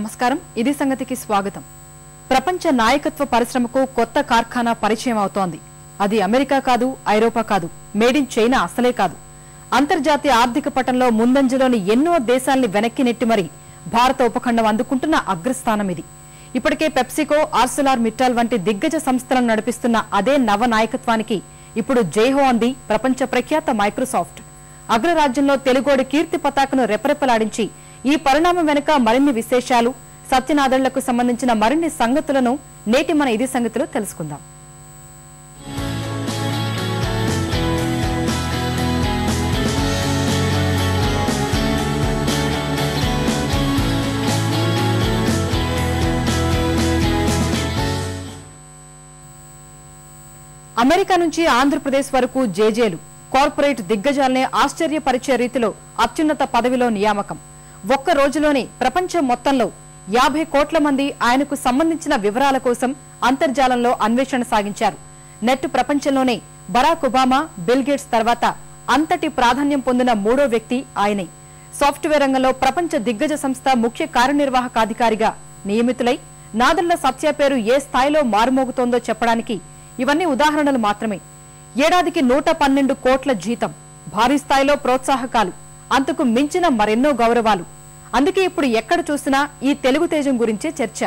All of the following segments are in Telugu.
నమస్కారం ఇది సంగతికి స్వాగతం ప్రపంచ నాయకత్వ పరిశ్రమకు కొత్త కార్ఖానా పరిచయం అవుతోంది అది అమెరికా కాదు ఐరోపా కాదు మేడ్ ఇన్ చైనా అసలే కాదు అంతర్జాతీయ ఆర్థిక పటంలో ముందంజలోని ఎన్నో దేశాల్ని వెనక్కి నెట్టి మరి భారత ఉపఖండం అందుకుంటున్న అగ్రస్థానం ఇది ఇప్పటికే పెప్సికో ఆర్సెలార్ మిట్టాల్ వంటి దిగ్గజ సంస్థలను నడిపిస్తున్న అదే నవ నాయకత్వానికి ఇప్పుడు జైహో అంది ప్రపంచ ప్రఖ్యాత మైక్రోసాఫ్ట్ అగ్రరాజ్యంలో తెలుగోడి కీర్తి పతాకను రెపరెపలాడించి ఈ పరిణామం వెనుక మరిన్ని విశేషాలు సత్యనాదళ్లకు సంబంధించిన మరిన్ని సంగతులను నేటి మన ఇది సంగతిలో తెలుసుకుందాం. అమెరికా నుంచి ఆంధ్రప్రదేశ్ వరకు జేజేలు కార్పొరేట్ దిగ్గజాలనే ఆశ్చర్యపరిచే రీతిలో అత్యున్నత పదవిలో నియామకం ఒక్క రోజులోనే ప్రపంచం మొత్తంలో 50 కోట్ల మంది ఆయనకు సంబంధించిన వివరాల కోసం అంతర్జాలంలో అన్వేషణ సాగించారు. నెట్ ప్రపంచంలోనే బరాక్ ఒబామా బిల్ గేట్స్ తర్వాత అంతటి ప్రాధాన్యం పొందిన మూడో వ్యక్తి ఆయనే. సాఫ్ట్వేర్ రంగంలో ప్రపంచ దిగ్గజ సంస్థ ముఖ్య కార్యనిర్వాహకాధికారిగా నియమితులై నాదెళ్ల సత్య పేరు ఏ స్థాయిలో మారుమోగుతోందో చెప్పడానికి ఇవన్నీ ఉదాహరణలు మాత్రమే. ఏడాదికి 112 కోట్ల జీతం, భారీ స్థాయిలో ప్రోత్సాహకాలు, అంతకు మించిన మరెన్నో గౌరవాలు. అందుకే ఇప్పుడు ఎక్కడ చూసినా ఈ తెలుగు తేజం గురించే చర్చ.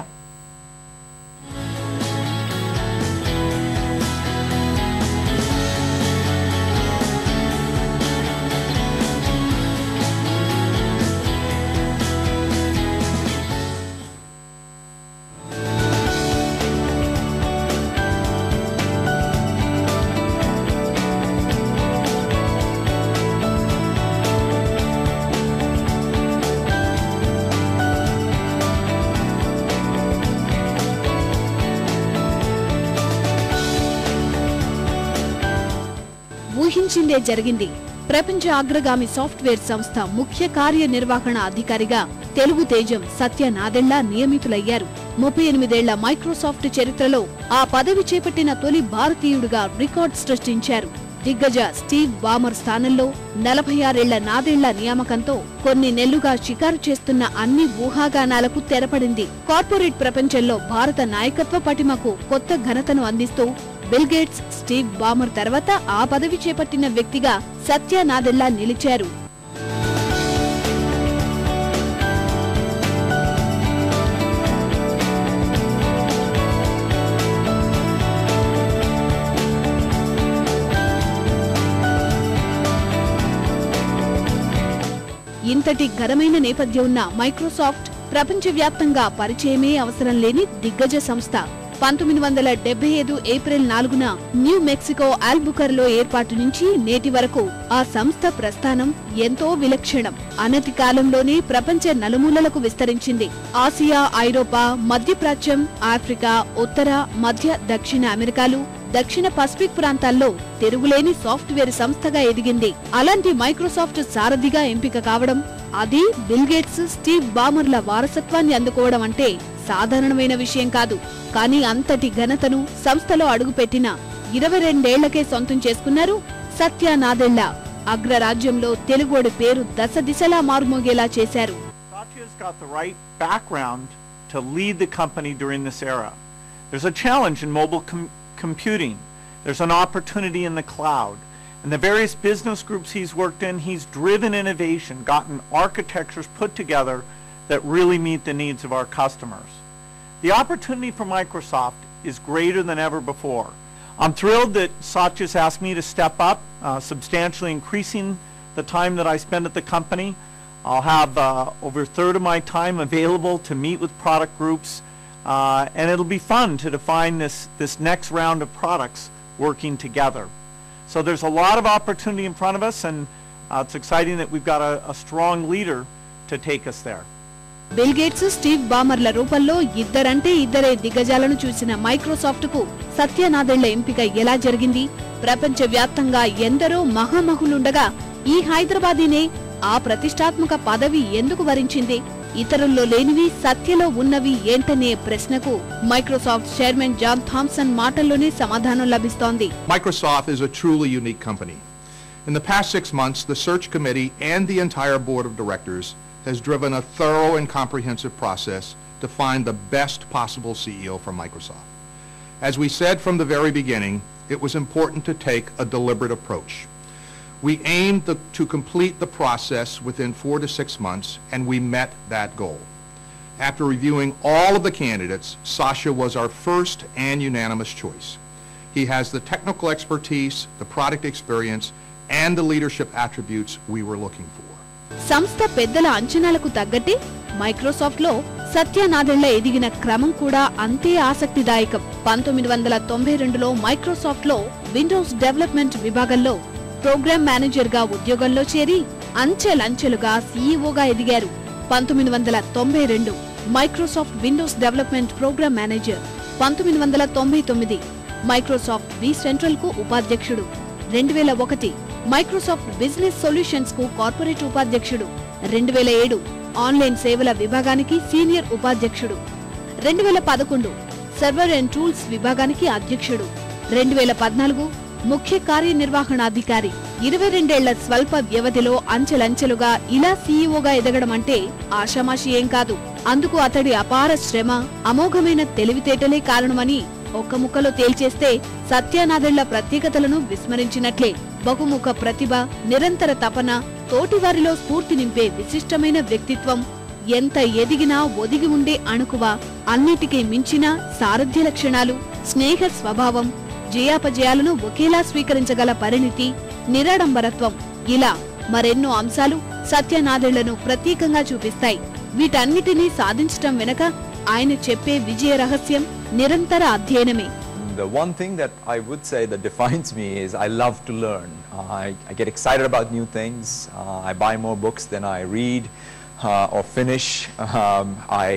ఊహించిందే జరిగింది. ప్రపంచ అగ్రగామి సాఫ్ట్వేర్ సంస్థ ముఖ్య కార్యనిర్వహణ అధికారిగా తెలుగు తేజం సత్య నాదెళ్ల నియమితులయ్యారు. 38 ఏళ్ల మైక్రోసాఫ్ట్ చరిత్రలో ఆ పదవి చేపట్టిన తొలి భారతీయుడిగా రికార్డ్ సృష్టించారు. దిగ్గజ స్టీవ్ బామర్ స్థానంలో 46 ఏళ్ల నాదెళ్ల నియామకంతో కొన్ని నెల్లుగా షికారు చేస్తున్న అన్ని ఊహాగానాలకు తెరపడింది. కార్పొరేట్ ప్రపంచంలో భారత నాయకత్వ పటిమకు కొత్త ఘనతను అందిస్తూ బిల్ గేట్స్, స్టీవ్ బామర్ తర్వాత ఆ పదవి చేపట్టిన వ్యక్తిగా సత్య నాదెళ్ల నిలిచారు. ఇంతటి ఘనమైన నేపథ్యం ఉన్న మైక్రోసాఫ్ట్ ప్రపంచవ్యాప్తంగా పరిచయమే అవసరం లేని దిగ్గజ సంస్థ. 1975 ఏప్రిల్ 4న న్యూ మెక్సికో ఆల్బుకర్లో ఏర్పాటు నుంచి నేటి వరకు ఆ సంస్థ ప్రస్థానం ఎంతో విలక్షణం. అనతి కాలంలోనే ప్రపంచ నలుమూలలకు విస్తరించింది. ఆసియా, ఐరోపా, మధ్యప్రాచ్యం, ఆఫ్రికా, ఉత్తర, మధ్య, దక్షిణ అమెరికాలు, దక్షిణ పసిఫిక్ ప్రాంతాల్లో తిరుగులేని సాఫ్ట్వేర్ సంస్థగా ఎదిగింది. అలాంటి మైక్రోసాఫ్ట్ సారథిగా ఎంపిక కావడం, అది బిల్ గేట్స్, స్టీవ్ బామర్ల వారసత్వాన్ని అందుకోవడం అంటే సాధారణమైన విషయం కాదు. కానీ అంతటి ఘనతను సంస్థలో అడుగుపెట్టిన 22 ఏళ్లకే సొంతం చేసుకున్నారు సత్య నాదెళ్ల. అగ్రరాజ్యంలో తెలుగోడి పేరు దశ దిశలా మారుమోగేలా చేశారు. Satya's got the right background to lead the company during this era. There's a challenge in mobile computing. There's an opportunity in the cloud. And the various business groups he's worked in, he's driven innovation, gotten architectures put together that really meet the needs of our customers. The opportunity for Microsoft is greater than ever before. I'm thrilled that Satya's asked me to step up, substantially increasing the time that I spend at the company. I'll have over a third of my time available to meet with product groups, and it'll be fun to define this next round of products working together. So there's a lot of opportunity in front of us, and it's exciting that we've got a strong leader to take us there. Bill Gates, Steve బామర్ల రూపంలో ఇద్దరంటే ఇద్దరే దిగ్గజాలను చూసిన మైక్రోసాఫ్ట్ కు సత్య నాదెళ్ల ఎంపిక ఎలా జరిగింది? ప్రపంచ వ్యాప్తంగా ఎందరో మహామహులుండగా ఈ హైదరాబాదీనే ఆ ప్రతిష్టాత్మక పదవి ఎందుకు వరించింది? ఇతరుల్లో లేనివి సత్యలో ఉన్నవి ఏంటనే ప్రశ్నకు మైక్రోసాఫ్ట్ చైర్మన్ జాన్ థామ్సన్ మాటల్లోనే సమాధానం లభిస్తోంది. Microsoft is a truly unique company. In the past 6 months, the search committee and the entire board of directors has driven a thorough and comprehensive process to find the best possible CEO for Microsoft. As we said from the very beginning, it was important to take a deliberate approach. We aimed to complete the process within 4 to 6 months, and we met that goal. After reviewing all of the candidates, Satya was our first and unanimous choice. He has the technical expertise, the product experience, and the leadership attributes we were looking for. సంస్థ పెద్దల అంచనాలకు తగ్గట్టే మైక్రోసాఫ్ట్ లో సత్య నాదెళ్ల ఎదిగిన క్రమం కూడా అంతే ఆసక్తిదాయకం. 1992లో మైక్రోసాఫ్ట్ లో విండోస్ డెవలప్మెంట్ విభాగంలో ప్రోగ్రామ్ మేనేజర్ గా ఉద్యోగంలో చేరి అంచెలంచెలుగా సీఈఓగా ఎదిగారు. 1992 Microsoft Windows development program manager. 1999 Microsoft వి సెంట్రల్ కు ఉపాధ్యక్షుడు. 2001 మైక్రోసాఫ్ట్ బిజినెస్ సొల్యూషన్స్ కు కార్పొరేట్ ఉపాధ్యక్షుడు. 2007 ఆన్లైన్ సేవల విభాగానికి సీనియర్ ఉపాధ్యక్షుడు. 2011 సర్వర్ అండ్ టూల్స్ విభాగానికి అధ్యక్షుడు. 2014 ముఖ్య కార్యనిర్వహణాధికారి. 22 ఏళ్ల స్వల్ప వ్యవధిలో అంచెలంచెలుగా ఇలా సీఈఓగా ఎదగడం అంటే ఆషామాషి ఏం కాదు. అందుకు అతడి అపార శ్రమ, అమోఘమైన తెలివితేటలే కారణమని ఒక్క ముక్కలో తేల్చేస్తే సత్య నాదెళ్ల ప్రత్యేకతలను విస్మరించినట్లే. బహుముఖ ప్రతిభ, నిరంతర తపన, తోటివారిలో స్ఫూర్తి నింపే విశిష్టమైన వ్యక్తిత్వం, ఎంత ఎదిగినా ఒదిగి ఉండే అణుకువ, అన్నిటికీ మించిన సారథ్య లక్షణాలు, స్నేహ స్వభావం, జయాపజయాలను ఒకేలా స్వీకరించగల పరిణితి, నిరాడంబరత్వం, ఇలా మరెన్నో అంశాలు సత్య నాదెళ్లను ప్రత్యేకంగా చూపిస్తాయి. వీటన్నిటినీ సాధించటం వెనక ఆయన చెప్పే విజయ రహస్యం నిరంతర అధ్యయనమే. The one thing that I would say that defines me is I love to learn. I get excited about new things. I buy more books than I read or finish. I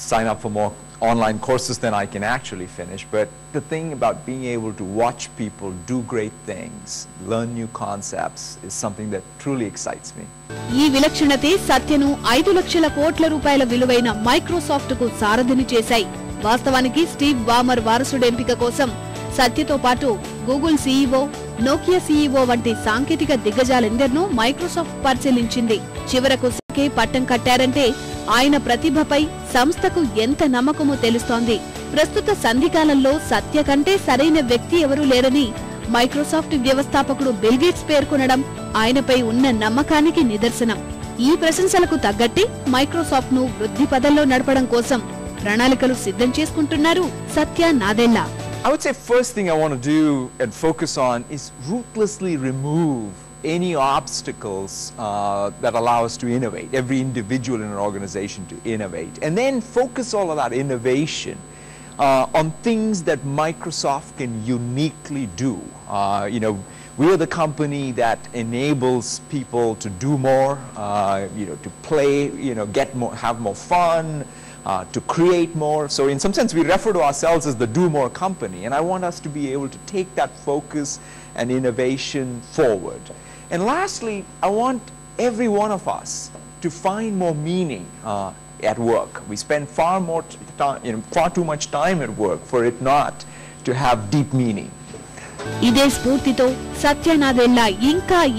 sign up for more online courses than I can actually finish. But the thing about being able to watch people do great things, learn new concepts, is something that truly excites me. ఈ విలక్షణతే సత్యను 5 లక్షల కోట్ల రూపాయల విలువైన మైక్రోసాఫ్ట్ కు సారథిని చేశాయి. వాస్తవానికి స్టీవ్ బామర్ వారసుడు ఎంపిక కోసం సత్యతో పాటు గూగుల్ సీఈఓ, నోకియా సీఈఓ వంటి సాంకేతిక దిగ్గజాలెందరినో మైక్రోసాఫ్ట్ పరిశీలించింది. చివరకు సత్యకే పట్టం కట్టారంటే ఆయన ప్రతిభపై సంస్థకు ఎంత నమ్మకమో తెలుస్తోంది. ప్రస్తుత సంధికాలంలో సత్య కంటే సరైన వ్యక్తి ఎవరూ లేరని మైక్రోసాఫ్ట్ వ్యవస్థాపకుడు బిల్ గేట్స్ పేర్కొనడం ఆయనపై ఉన్న నమ్మకానికి నిదర్శనం. ఈ ప్రశంసలకు తగ్గట్టే మైక్రోసాఫ్ట్ ను వృద్ధి పదంలో నడపడం కోసం ప్రణాళికలు సిద్ధం చేసుకుంటున్నారు Satya Nadella. I would say first thing I want to do and focus on is ruthlessly remove any obstacles that allow us to innovate, every individual in an organization to innovate, and then focus all of that innovation on things that Microsoft can uniquely do. We are the company that enables people to do more, to play, get more, have more fun, to create more. So in some sense we refer to ourselves as the do more company, and I want us to be able to take that focus and innovation forward. And lastly, I want every one of us to find more meaning at work. We spend far too much time at work for it not to have deep meaning. ఇదే స్ఫూర్తితో సత్య నాదెళ్ల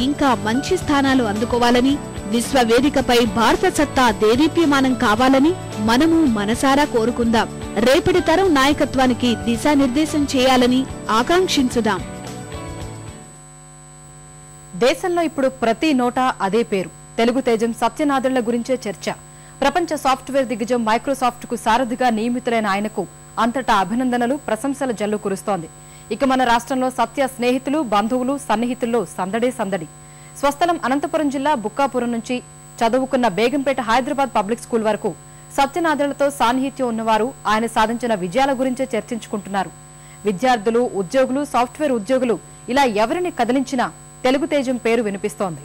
ఇంకా మంచి స్థానాలు అందుకోవాలని, విశ్వవేదికపై భారత సత్తా దేదీప్యమానం కావాలని మనము మనసారా కోరుకుందాం. రేపటి తరం నాయకత్వానికి దిశానిర్దేశం చేయాలని ఆకాంక్షించుదాం. దేశంలో ఇప్పుడు ప్రతి నోట అదే పేరు. తెలుగు తేజం సత్య నాదెళ్ల గురించే చర్చ. ప్రపంచ సాఫ్ట్వేర్ దిగ్గజం మైక్రోసాఫ్ట్ కు సారథిగా నియమితులైన ఆయనకు అంతటా అభినందనలు, ప్రశంసల జల్లు కురుస్తోంది. ఇక మన రాష్ట్రంలో సత్య స్నేహితులు, బంధువులు, సన్నిహితుల్లో సందడే సందడి. స్వస్థలం అనంతపురం జిల్లా బుక్కాపురం నుంచి చదువుకున్న బేగంపేట హైదరాబాద్ పబ్లిక్ స్కూల్ వరకు సత్య నాదెళ్లతో సాన్నిహిత్యం ఉన్నవారు ఆయన సాధించిన విజయాల గురించే చర్చించుకుంటున్నారు. విద్యార్థులు, ఉద్యోగులు, సాఫ్ట్వేర్ ఉద్యోగులు ఇలా ఎవరిని కదిలించినా తెలుగు తేజం పేరు వినిపిస్తోంది.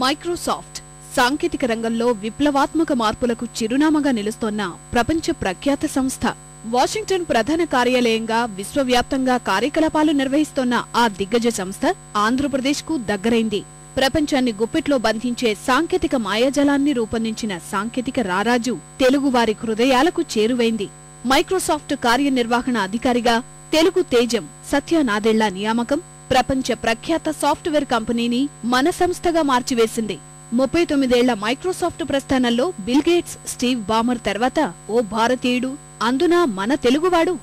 మైక్రోసాఫ్ట్ సాంకేతిక రంగంలో విప్లవాత్మక మార్పులకు చిరునామాగా నిలుస్తోన్న ప్రపంచ ప్రఖ్యాత సంస్థ. వాషింగ్టన్ ప్రధాన కార్యాలయంగా విశ్వవ్యాప్తంగా కార్యకలాపాలు నిర్వహిస్తోన్న ఆ దిగ్గజ సంస్థ ఆంధ్రప్రదేశ్ కు దగ్గరైంది. ప్రపంచాన్ని గుప్పిట్లో బంధించే సాంకేతిక మాయాజాలాన్ని రూపొందించిన సాంకేతిక రారాజు తెలుగువారి హృదయాలకు చేరువైంది. మైక్రోసాఫ్ట్ కార్యనిర్వహణ అధికారిగా తెలుగు తేజం సత్య నాదెళ్ల నియామకం ప్రపంచ ప్రఖ్యాత సాఫ్ట్వేర్ కంపెనీని మన సంస్థగా మార్చివేసింది. 39 ఏళ్ల మైక్రోసాఫ్ట్ ప్రస్థానంలో బిల్ గేట్స్, స్టీవ్ బామర్ తర్వాత ఓ భారతీయుడు, అందున మన తెలుగువాడు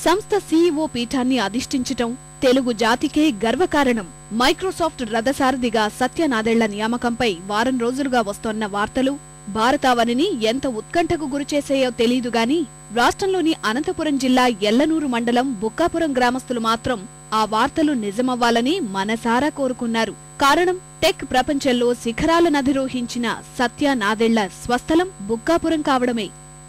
సంస్థ సీఈఓ పీఠాన్ని అధిష్ఠించటం తెలుగు జాతికే గర్వకారణం. మైక్రోసాఫ్ట్ రథసారథిగా సత్య నాదెళ్ల నియామకంపై వారం రోజులుగా వస్తోన్న వార్తలు భారతావనిని ఎంత ఉత్కంఠకు గురిచేసాయో తెలీదుగాని రాష్ట్రంలోని అనంతపురం జిల్లా ఎల్లనూరు మండలం బుక్కాపురం గ్రామస్తులు మాత్రం ఆ వార్తలు నిజమవ్వాలని మనసారా కోరుకున్నారు. కారణం టెక్ ప్రపంచంలో శిఖరాలనధిరోహించిన సత్య నాదెళ్ల స్వస్థలం బుక్కాపురం కావడమే.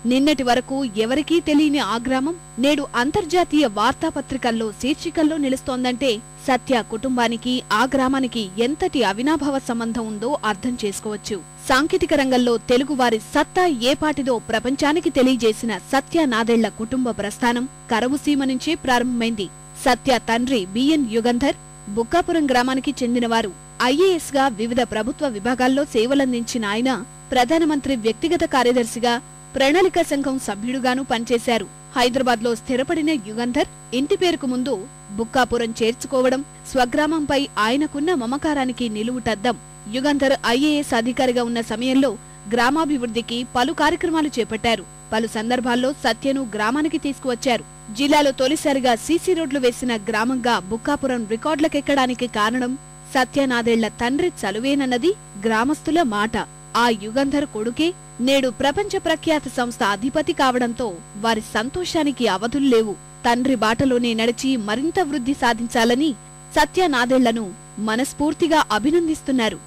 నిన్నటి వరకు ఎవరికీ తెలియని ఆ గ్రామం నేడు అంతర్జాతీయ వార్తాపత్రికల్లో శీర్షికల్లో నిలుస్తోందంటే సత్య కుటుంబానికి ఆ గ్రామానికి ఎంతటి అవినాభావ సంబంధం ఉందో అర్థం చేసుకోవచ్చు. సాంకేతిక రంగంలో తెలుగువారి సత్తా ఏపాటిదో ప్రపంచానికి తెలియజేసిన సత్య నాదెళ్ల కుటుంబ ప్రస్థానం కరవుసీమ నుంచే ప్రారంభమైంది. సత్య తండ్రి బిఎన్ యుగంధర్ బుక్కాపురం గ్రామానికి చెందినవారు. ఐఏఎస్ గా వివిధ ప్రభుత్వ విభాగాల్లో సేవలందించిన ఆయన ప్రధానమంత్రి వ్యక్తిగత కార్యదర్శిగా, ప్రణాళిక సంఘం సభ్యుడుగాను పనిచేశారు. హైదరాబాద్ లో స్థిరపడిన యుగంధర్ ఇంటి పేరుకు ముందు బుక్కాపురం చేర్చుకోవడం స్వగ్రామంపై ఆయనకున్న మమకారానికి నిలువుటద్దం. యుగంధర్ ఐఏఎస్ అధికారిగా ఉన్న సమయంలో గ్రామాభివృద్ధికి పలు కార్యక్రమాలు చేపట్టారు. పలు సందర్భాల్లో సత్యను గ్రామానికి తీసుకువచ్చారు. జిల్లాలో తొలిసారిగా సీసీ రోడ్లు వేసిన గ్రామంగా బుక్కాపురం రికార్డులకెక్కడానికి కారణం సత్యనాదెళ్ల తండ్రి చలువేనన్నది గ్రామస్తుల మాట. ఆ యుగంధర్ కొడుకే నేడు ప్రపంచ ప్రఖ్యాత సంస్థ అధిపతి కావడంతో వారి సంతోషానికి అవధుల్లేవు. తండ్రి బాటలోనే నడిచి మరింత వృద్ధి సాధించాలని సత్యనాదెళ్లను మనస్ఫూర్తిగా అభినందిస్తున్నారు.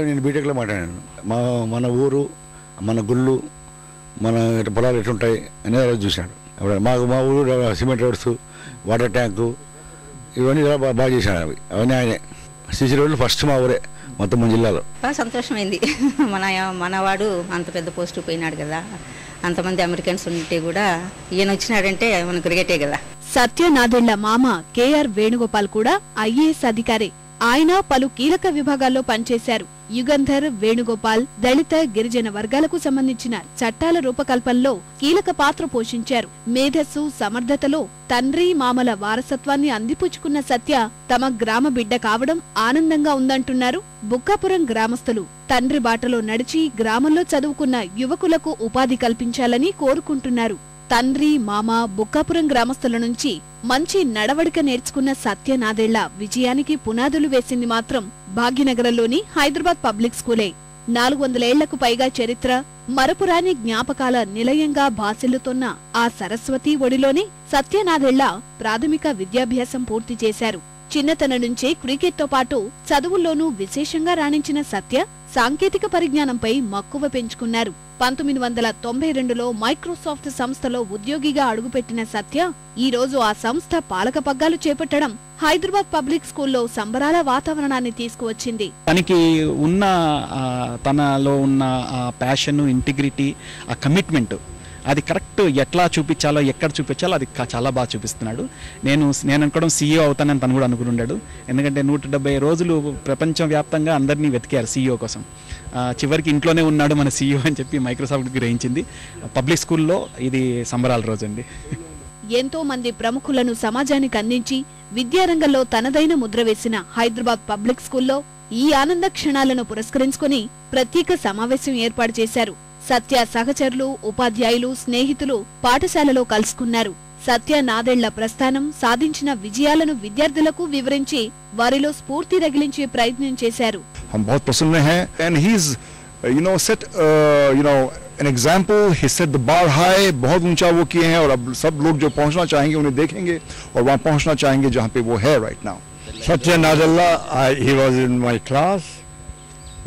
నేను బీటెక్ లో మాట్లాడాను. మన ఊరు, మన గుళ్ళు, మన పొలాలు ఎట్లుంటాయి అనేది చూశాడు. మా ఊరు సిమెంట్ రోడ్స్, వాటర్ ట్యాంకు ఇవన్నీ బాగా చేశాడు. అవన్నీ ఆయనే. సీసీ రోడ్లు ఫస్ట్ మా ఊరే మొత్తం మన జిల్లాలో. బాగా సంతోషమైంది. మనవాడు అంత పెద్ద పోస్టు పోయినాడు కదా, అంతమంది అమెరికన్స్ ఉంటే కూడా ఈయన వచ్చినాడంటే మనకు క్రికెటే కదా. సత్యనాదెళ్ల మామ కేఆర్ వేణుగోపాల్ కూడా ఐఏఎస్ అధికారి. ఆయన పలు కీలక విభాగాల్లో పనిచేశారు. యుగంధర్, వేణుగోపాల్ దళిత, గిరిజన వర్గాలకు సంబంధించిన చట్టాల రూపకల్పనలో కీలక పాత్ర పోషించారు. మేధస్సు, సమర్థతలో తండ్రి, మామల వారసత్వాన్ని అందిపుచ్చుకున్న సత్య తమ గ్రామ బిడ్డ కావడం ఆనందంగా ఉందంటున్నారు బుక్కాపురం గ్రామస్తులు. తండ్రి బాటలో నడిచి గ్రామంలో చదువుకున్న యువకులకు ఉపాధి కల్పించాలని కోరుకుంటున్నారు. తండ్రి, మామ, బుక్కాపురం గ్రామస్తుల నుంచి మంచి నడవడిక నేర్చుకున్న సత్యనాదెళ్ల విజయానికి పునాదులు వేసింది మాత్రం భాగ్యనగరంలోని హైదరాబాద్ పబ్లిక్ స్కూలే. 400 ఏళ్లకు పైగా చరిత్ర, మరపురాని జ్ఞాపకాల నిలయంగా భాసిల్లుతోన్న ఆ సరస్వతి ఒడిలోనే సత్యనాదెళ్ల ప్రాథమిక విద్యాభ్యాసం పూర్తి చేశారు. చిన్నతనం నుంచే క్రికెట్తో పాటు చదువుల్లోనూ విశేషంగా రాణించిన సత్య సాంకేతిక పరిజ్ఞానంపై మక్కువ పెంచుకున్నారు. 1992లో మైక్రోసాఫ్ట్ సంస్థలో ఉద్యోగిగా అడుగుపెట్టిన సత్య ఈ రోజు ఆ సంస్థ పాలక పగ్గాలు చేపట్టడం హైదరాబాద్ పబ్లిక్ స్కూల్లో సంబరాల వాతావరణాన్ని తీసుకువచ్చింది. తనకి ఉన్న తనలో ఉన్న ప్యాషన్, ఇంటిగ్రిటీ, ఆ కమిట్మెంట్ అది కరెక్ట్ ఎట్లా చూపించాలో, ఎక్కడ చూపించాలో అది చాలా బాగా చూపిస్తున్నాడు. నేను అనుకోవడం సీఈఓ అవుతానని తను కూడా అనుకున్నాడు. ఎందుకంటే 170 రోజులు ప్రపంచవ్యాప్తంగా అందరినీ వెతికారు సీఈఓ కోసం. చివరికి ఇంట్లోనే ఉన్నాడు మన సీఈఓ అని చెప్పి మైక్రోసాఫ్ట్ గ్రహించింది. పబ్లిక్ స్కూల్లో ఇది సంబరాల రోజు అండి. ఎంతో మంది ప్రముఖులను సమాజానికి అందించి విద్యారంగంలో తనదైన ముద్ర వేసిన హైదరాబాద్ పబ్లిక్ స్కూల్లో ఈ ఆనంద క్షణాలను పురస్కరించుకుని ప్రత్యేక సమావేశం ఏర్పాటు చేశారు. సత్య సహచరులు, ఉపాధ్యాయులు, స్నేహితులు పాఠశాలలో కలుసుకున్నారు. సత్యనాదెళ్ల ప్రస్థానం, సాధించిన విజయాలను విద్యార్థులకు వివరించి వారిలో స్ఫూర్తి రగిలించే ప్రయత్నం చేశారు. हम बहुत प्रसन्न हैं and he's set an example. He set the bar high. बहुत ऊंचा वो किए हैं और अब सब लोग जो पहुंचना चाहेंगे उन्हें देखेंगे और वहां पहुंचना चाहेंगे जहां पे वो है right now. Satya Nadella, he was in my class.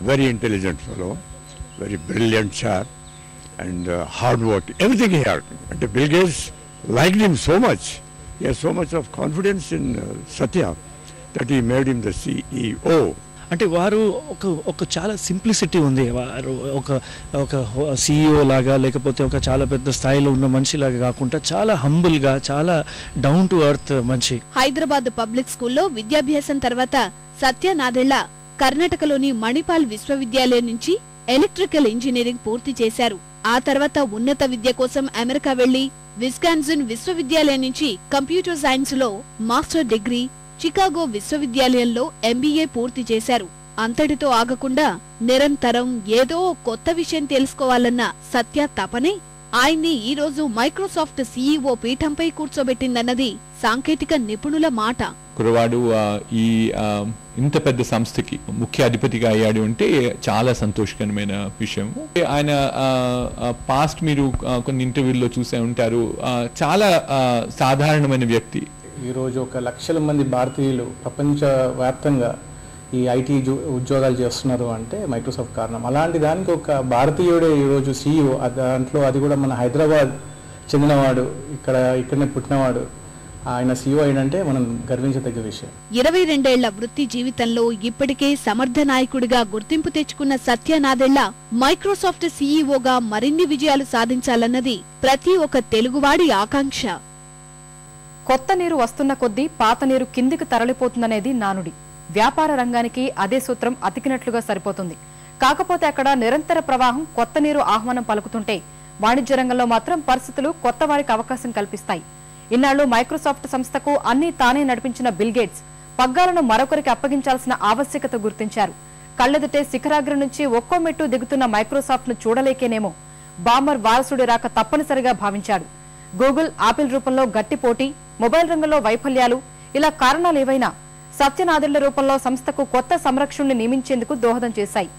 Very intelligent fellow, very brilliant chap, and hard work. Everything he had. And Bill Gates liked him so much. He has so much of confidence in Satya that he made him the CEO. అంటే వారు ఒక చాలా సింప్లిసిటీ ఉంది. వారు ఒక సీఈఓ లాగా లేకపోతే ఒక చాలా పెద్ద స్థాయిలో ఉన్న మనిషిలాగా కాకుండా చాలా హంబుల్గా, చాలా డౌన్ టు ఎర్త్ మనిషి. హైదరాబాద్ పబ్లిక్ స్కూల్లో విద్యాభ్యాసం తర్వాత సత్యనాదెళ్ల కర్ణాటకలోని మణిపాల్ విశ్వవిద్యాలయం నుంచి ఎలక్ట్రికల్ ఇంజనీరింగ్ పూర్తి చేశారు. ఆ తర్వాత ఉన్నత విద్య కోసం అమెరికా వెళ్లి విస్కాన్సిన్ విశ్వవిద్యాలయం నుంచి కంప్యూటర్ సైన్స్ లో మాస్టర్ డిగ్రీ, చికాగో విశ్వవిద్యాలయంలో MBA పూర్తి చేశారు. అంతటితో ఆగకుండా నిరంతరం ఏదో కొత్త విషయం తెలుసుకోవాలన్న సత్య తపనే ఆయన్ని ఈ రోజు మైక్రోసాఫ్ట్ CEO పీఠంపై కూర్చోబెట్టిందన్నది సాంకేతిక నిపుణుల మాట. కురవాడు ఈ ఇంత పెద్ద సంస్థకి ముఖ్య అధిపతిగా అయ్యాడు అంటే చాలా సంతోషకరమైన విషయం. ఆయన పాస్ట్ మీరు కొన్ని ఇంటర్వ్యూల్లో చూసే ఉంటారు, చాలా సాధారణమైన వ్యక్తి. ఈరోజు 1 లక్షల మంది భారతీయులు ప్రపంచవ్యాప్తంగా ఈ ఐటీ ఉద్యోగాలు చేస్తున్నారు అంటే మైక్రోసాఫ్ట్ కారణం. అలాంటి దానికి ఒక భారతీయుడే ఈరోజు CEO, దాంట్లో అది కూడా మన హైదరాబాద్ చెందినవాడు, ఇక్కడనే పుట్టినవాడు, ఆయన CEO అయినంటే మనం గర్వించదగ్గ విషయం. 22 ఏళ్ల వృత్తి జీవితంలో ఇప్పటికే సమర్థ నాయకుడిగా గుర్తింపు తెచ్చుకున్న సత్య నాదెళ్ల మైక్రోసాఫ్ట్ CEOగా మరిన్ని విజయాలు సాధించాలన్నది ప్రతి ఒక్క తెలుగువాడి ఆకాంక్ష. కొత్త నీరు వస్తున్న కొద్దీ పాత నీరు కిందికి తరలిపోతుందనేది నానుడి. వ్యాపార రంగానికి అదే సూత్రం అతికినట్లుగా సరిపోతుంది. కాకపోతే అక్కడ నిరంతర ప్రవాహం కొత్త నీరు ఆహ్వానం పలుకుతుంటే, వాణిజ్య రంగంలో మాత్రం పరిస్థితులు కొత్త వారికి అవకాశం కల్పిస్తాయి. ఇన్నాళ్లు మైక్రోసాఫ్ట్ సంస్థకు అన్నీ తానే నడిపించిన బిల్ గేట్స్ పగ్గాలను మరొకరికి అప్పగించాల్సిన ఆవశ్యకత గుర్తించారు. కళ్లెదుటే శిఖరాగ్రం నుంచి ఒక్కో మెట్టు దిగుతున్న మైక్రోసాఫ్ట్ ను చూడలేకేనేమో బామర్ వారసుడి రాక తప్పనిసరిగా భావించాడు. గూగుల్, ఆపిల్ రూపంలో గట్టి పోటీ, మొబైల్ రంగంలో వైఫల్యాలు, ఇలా కారణాలేవైనా సత్యనాదెళ్ల రూపంలో సంస్థకు కొత్త సంరక్షణని నియమించేందుకు దోహదం చేశాయి.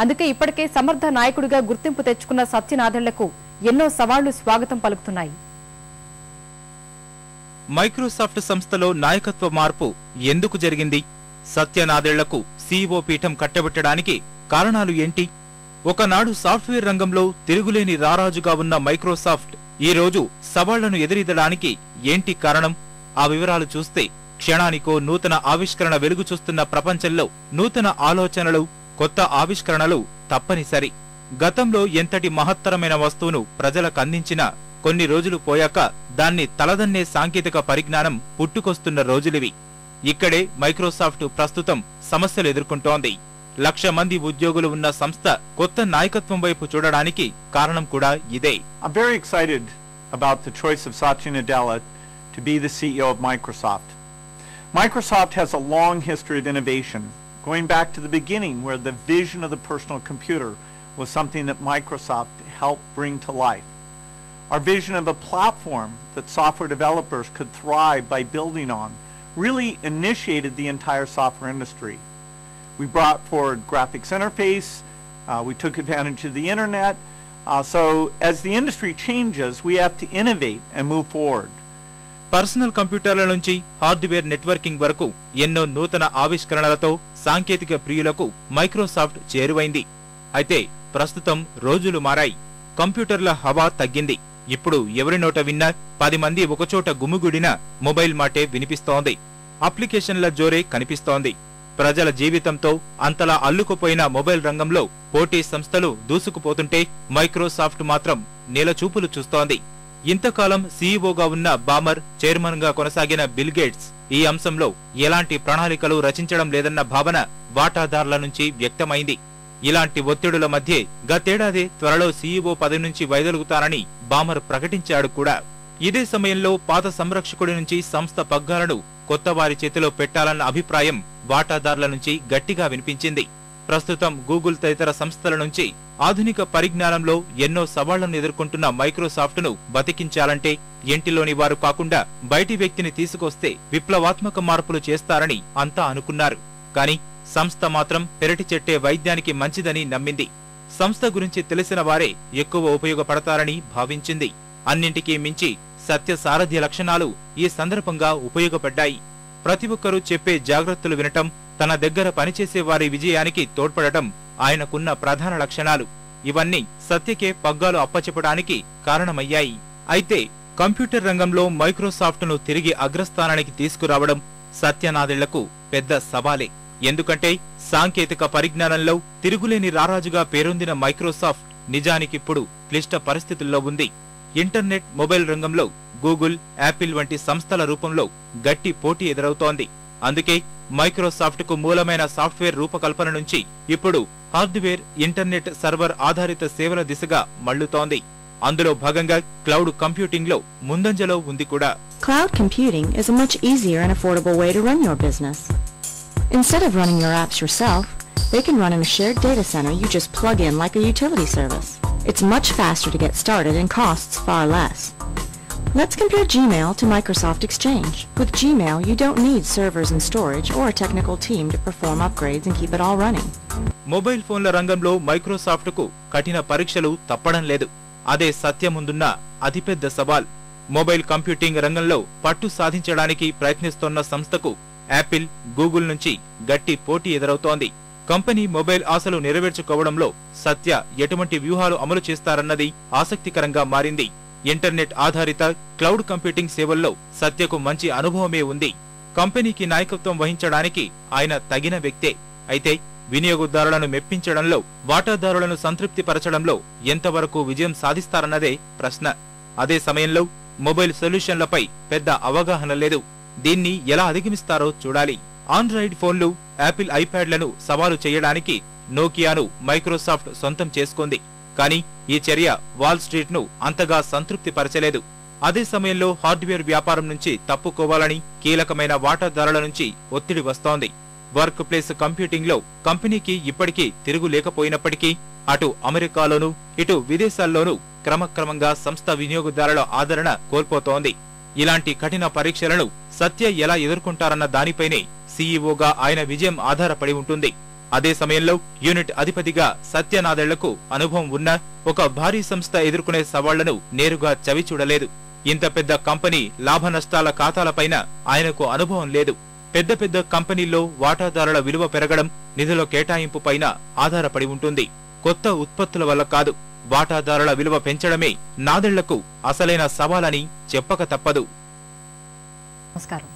అందుకే ఇప్పటికే సమర్థ నాయకుడిగా గుర్తింపు తెచ్చుకున్న సత్యనాదెళ్లకు ఎన్నో సవాళ్లు స్వాగతం పలుకుతున్నాయి. మైక్రోసాఫ్ట్ సంస్థలో నాయకత్వ మార్పు ఎందుకు జరిగింది? సత్యనాదెళ్లకు CEO పీఠం కట్టబెట్టడానికి కారణాలు ఏంటి? ఒకనాడు సాఫ్ట్వేర్ రంగంలో తిరుగులేని రారాజుగా ఉన్న మైక్రోసాఫ్ట్ ఈ రోజు సవాళ్లను ఎదురీదడానికి ఏంటి కారణం? ఆ వివరాలు చూస్తే క్షణానికో నూతన ఆవిష్కరణ వెలుగు చూస్తున్న ప్రపంచంలో నూతన ఆలోచనలు, కొత్త ఆవిష్కరణలు తప్పనిసరి. గతంలో ఎంతటి మహత్తరమైన వస్తువును ప్రజలకు అందించినా కొన్ని రోజులు పోయాక దాన్ని తలదన్నే సాంకేతిక పరిజ్ఞానం పుట్టుకొస్తున్న రోజులివి. ఇక్కడే మైక్రోసాఫ్ట్ ప్రస్తుతం సమస్యలు ఎదుర్కొంటోంది. 1,00,000 మంది ఉద్యోగులు ఉన్న సంస్థ కొత్త నాయకత్వం వైపు చూడడానికి కారణం కూడా ఇదే. I'm very excited about the choice of Satya Nadella to be the CEO of Microsoft. Microsoft has a long history of innovation, going back to the beginning where the vision of the personal computer was something that Microsoft helped bring to life. Our vision of a platform that software developers could thrive by building on really initiated the entire software industry. We brought forward graphics interface, we took advantage of the internet, so as the industry changes, we have to innovate and move forward. Personal కంప్యూటర్ల నుంచి హార్డ్వేర్ నెట్వర్కింగ్ వరకు ఎన్నో నూతన ఆవిష్కరణలతో సాంకేతిక ప్రియులకు మైక్రోసాఫ్ట్ చేరువైంది. అయితే ప్రస్తుతం రోజులు మారాయి. కంప్యూటర్ల హవా తగ్గింది. ఇప్పుడు ఎవరి నోట విన్నా 10 మంది ఒకచోట గుమిగూడిన మొబైల్ మాటే వినిపిస్తోంది. అప్లికేషన్ల జోరే కనిపిస్తోంది. ప్రజల జీవితంతో అంతలా అల్లుకుపోయిన మొబైల్ రంగంలో పోటీ సంస్థలు దూసుకుపోతుంటే మైక్రోసాఫ్ట్ మాత్రం నేలచూపులు చూస్తోంది. ఇంతకాలం CEOగా ఉన్న బామర్, చైర్మన్ గా కొనసాగిన బిల్ గేట్స్ ఈ అంశంలో ఎలాంటి ప్రణాళికలు రచించడం లేదన్న భావన వాటాదారుల నుంచి వ్యక్తమైంది. ఇలాంటి ఒత్తిడుల మధ్యే గతేడాది త్వరలో CEO పదవి నుంచి వైదొలుగుతానని బామర్ ప్రకటించాడు కూడా. ఇదే సమయంలో పాత సంరక్షకుడి నుంచి సంస్థ పగ్గాలను కొత్త వారి చేతిలో పెట్టాలన్న అభిప్రాయం వాటాదారుల నుంచి గట్టిగా వినిపించింది. ప్రస్తుతం గూగుల్ తదితర సంస్థల నుంచి ఆధునిక పరిజ్ఞానంలో ఎన్నో సవాళ్లను ఎదుర్కొంటున్న మైక్రోసాఫ్ట్ ను బతికించాలంటే ఇంటిలోని వారు కాకుండా బయటి వ్యక్తిని తీసుకొస్తే విప్లవాత్మక మార్పులు చేస్తారని అంతా అనుకున్నారు. కానీ సంస్థ మాత్రం పెరటి చెట్టే వైద్యానికి మంచిదని నమ్మింది. సంస్థ గురించి తెలిసిన వారే ఎక్కువ ఉపయోగపడతారని భావించింది. అన్నింటికీ మించి సత్య సారథ్య లక్షణాలు ఈ సందర్భంగా ఉపయోగపడ్డాయి. ప్రతి ఒక్కరూ చెప్పే జాగ్రత్తలు వినటం, తన దగ్గర పనిచేసే వారి విజయానికి తోడ్పడటం ఆయనకున్న ప్రధాన లక్షణాలు. ఇవన్నీ సత్యకే పగ్గాలు అప్పచెప్పడానికి కారణమయ్యాయి. అయితే కంప్యూటర్ రంగంలో మైక్రోసాఫ్ట్ ను తిరిగి అగ్రస్థానానికి తీసుకురావడం సత్యనాదెళ్లకు పెద్ద సవాలే. ఎందుకంటే సాంకేతిక పరిజ్ఞానంలో తిరుగులేని రారాజుగా పేరొందిన మైక్రోసాఫ్ట్ నిజానికిప్పుడు క్లిష్ట పరిస్థితుల్లో ఉంది. ఇంటర్నెట్, మొబైల్ రంగంలో గూగుల్, యాపిల్ వంటి సంస్థల రూపంలో గట్టి పోటీ ఎదురవుతోంది. అందుకే మైక్రోసాఫ్ట్ కు మూలమైన సాఫ్ట్వేర్ రూపకల్పన నుంచి ఇప్పుడు హార్డ్వేర్, ఇంటర్నెట్ సర్వర్ ఆధారిత సేవల దిశగా మళ్లుతోంది. అందులో భాగంగా క్లౌడ్ కంప్యూటింగ్ లో ముందంజలో ఉంది కూడా. Cloud computing is a much easier and affordable way to run your business. Instead of running your apps yourself, they can run in a shared data center you just plug in like a utility service. It's much faster to get started and costs far less. Let's compare Gmail to Microsoft Exchange. With Gmail, you don't need servers and storage or a technical team to perform upgrades and keep it all running. Mobile ఫోన్ల రంగంలో మైక్రోసాఫ్ట్ కు కఠిన పరీక్షలు తప్పడం లేదు. అదే సత్యముందున్న అతిపెద్ద సవాల్. మొబైల్ కంప్యూటింగ్ రంగంలో పట్టు సాధించడానికి ప్రయత్నిస్తోన్న సంస్థకు యాపిల్, గూగుల్ నుంచి గట్టి పోటీ ఎదురవుతోంది. కంపెనీ మొబైల్ ఆశలు నెరవేర్చుకోవడంలో సత్య ఎటువంటి వ్యూహాలు అమలు చేస్తారన్నది ఆసక్తికరంగా మారింది. ఇంటర్నెట్ ఆధారిత క్లౌడ్ కంప్యూటింగ్ సేవల్లో సత్యకు మంచి అనుభవమే ఉంది. కంపెనీకి నాయకత్వం వహించడానికి ఆయన తగిన వ్యక్తే. అయితే వినియోగదారులను మెప్పించడంలో, వాటాదారులను సంతృప్తిపరచడంలో ఎంతవరకు విజయం సాధిస్తారన్నదే ప్రశ్న. అదే సమయంలో మొబైల్ సొల్యూషన్లపై పెద్ద అవగాహన లేదు. దీన్ని ఎలా అధిగమిస్తారో చూడాలి. ఆండ్రాయిడ్ ఫోన్లు, యాపిల్ ఐప్యాడ్లను సవాలు చేయడానికి నోకియాను మైక్రోసాఫ్ట్ సొంతం చేసుకుంది. కానీ ఈ చర్య వాల్ స్ట్రీట్ ను అంతగా సంతృప్తిపరచలేదు. అదే సమయంలో హార్డ్వేర్ వ్యాపారం నుంచి తప్పుకోవాలని కీలకమైన వాటాదారుల నుంచి ఒత్తిడి వస్తోంది. వర్క్ ప్లేస్ కంప్యూటింగ్ లో కంపెనీకి ఇప్పటికీ తిరుగు లేకపోయినప్పటికీ అటు అమెరికాలోనూ ఇటు విదేశాల్లోనూ క్రమక్రమంగా సంస్థ వినియోగదారుల ఆదరణ కోల్పోతోంది. ఇలాంటి కఠిన పరీక్షలను సత్య ఎలా ఎదుర్కొంటారన్న దానిపైనే సీఈఓగా ఆయన విజయం ఆధారపడి ఉంటుంది. అదే సమయంలో యూనిట్ అధిపతిగా సత్యనాదెళ్లకు అనుభవం ఉన్న ఒక భారీ సంస్థ ఎదుర్కొనే సవాళ్లను నేరుగా చవిచూడలేదు. ఇంత పెద్ద కంపెనీ లాభ నష్టాల ఖాతాలపైన ఆయనకు అనుభవం లేదు. పెద్ద పెద్ద కంపెనీల్లో వాటాదారుల విలువ పెరగడం, నిధుల కేటాయింపు పైన ఆధారపడి ఉంటుంది. కొత్త ఉత్పత్తుల వల్ల కాదు. వాటాదారుల విలువ పెంచడమే నాదెళ్లకు అసలైన సవాలని చెప్పక తప్పదు. నమస్కారం.